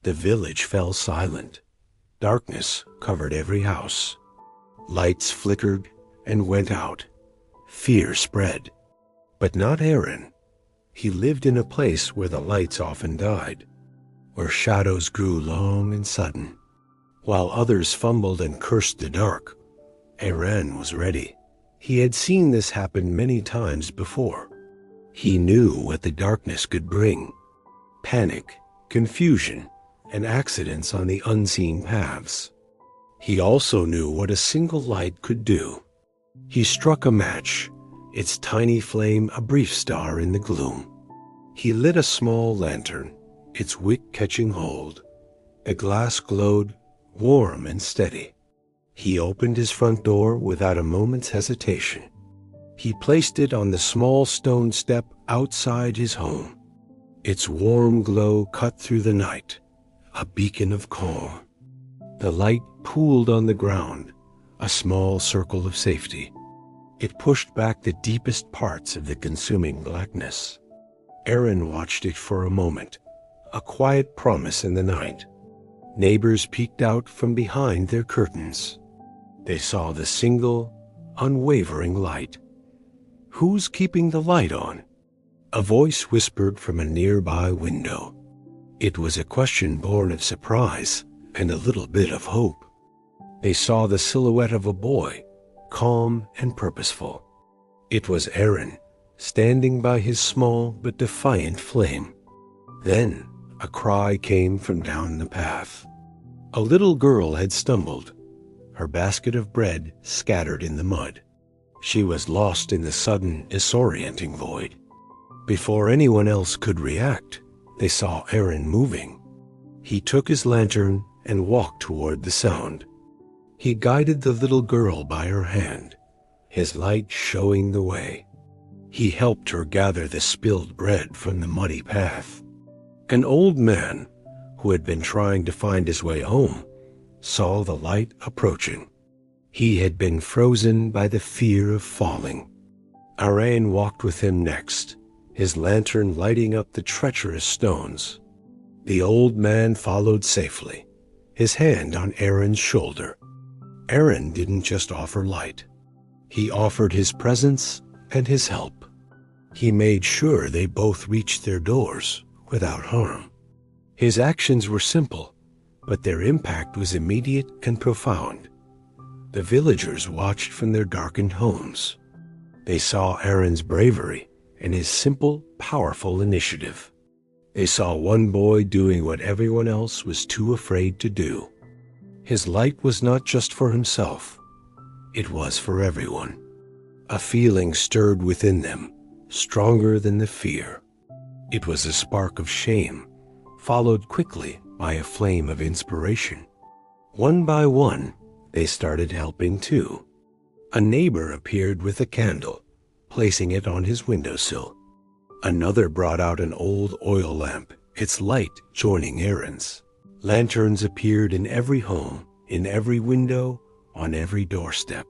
The village fell silent. Darkness covered every house. Lights flickered and went out. Fear spread. But not Aaron. He lived in a place where the lights often died, where shadows grew long and sudden. While others fumbled and cursed the dark, Aaron was ready. He had seen this happen many times before. He knew what the darkness could bring: panic, confusion, and accidents on the unseen paths. He also knew what a single light could do. He struck a match, its tiny flame a brief star in the gloom. He lit a small lantern, its wick catching hold. The glass glowed, warm and steady. He opened his front door without a moment's hesitation. He placed it on the small stone step outside his home. Its warm glow cut through the night, a beacon of calm. The light pooled on the ground, a small circle of safety. It pushed back the deepest parts of the consuming blackness. Aaron watched it for a moment, a quiet promise in the night. Neighbors peeked out from behind their curtains. They saw the single, unwavering light. "Who's keeping the light on?" A voice whispered from a nearby window. It was a question born of surprise and a little bit of hope. They saw the silhouette of a boy, calm and purposeful. It was Aaron, standing by his small but defiant flame. Then a cry came from down the path. A little girl had stumbled, her basket of bread scattered in the mud. She was lost in the sudden, disorienting void. Before anyone else could react, they saw Aaron moving. He took his lantern and walked toward the sound. He guided the little girl by her hand, his light showing the way. He helped her gather the spilled bread from the muddy path. An old man, who had been trying to find his way home, saw the light approaching. He had been frozen by the fear of falling. Aaron walked with him next, his lantern lighting up the treacherous stones. The old man followed safely, his hand on Aaron's shoulder. Aaron didn't just offer light. He offered his presence and his help. He made sure they both reached their doors without harm. His actions were simple, but their impact was immediate and profound. The villagers watched from their darkened homes. They saw Aaron's bravery and his simple, powerful initiative. They saw one boy doing what everyone else was too afraid to do. His light was not just for himself. It was for everyone. A feeling stirred within them, stronger than the fear. It was a spark of shame, followed quickly by a flame of inspiration. One by one, they started helping too. A neighbor appeared with a candle, placing it on his windowsill. Another brought out an old oil lamp, its light joining Aaron's. Lanterns appeared in every home, in every window, on every doorstep.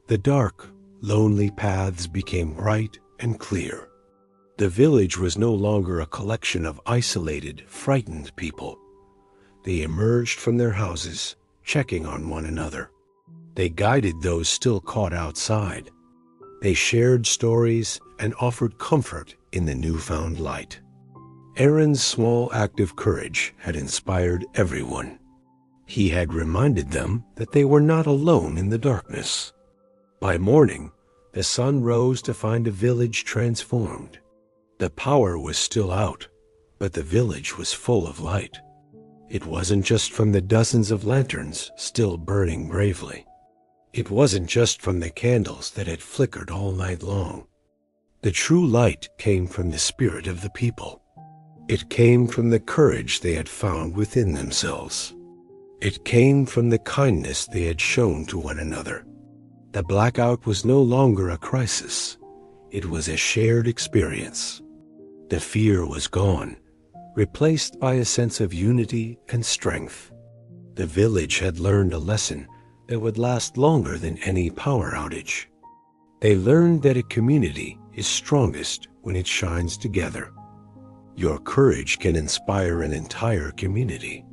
The dark, lonely paths became bright and clear. The village was no longer a collection of isolated, frightened people. They emerged from their houses, checking on one another. They guided those still caught outside. They shared stories and offered comfort in the newfound light. Aaron's small act of courage had inspired everyone. He had reminded them that they were not alone in the darkness. By morning, the sun rose to find a village transformed. The power was still out, but the village was full of light. It wasn't just from the dozens of lanterns still burning bravely. It wasn't just from the candles that had flickered all night long. The true light came from the spirit of the people. It came from the courage they had found within themselves. It came from the kindness they had shown to one another. The blackout was no longer a crisis. It was a shared experience. The fear was gone, replaced by a sense of unity and strength. The village had learned a lesson that would last longer than any power outage. They learned that a community is strongest when it shines together. Your courage can inspire an entire community.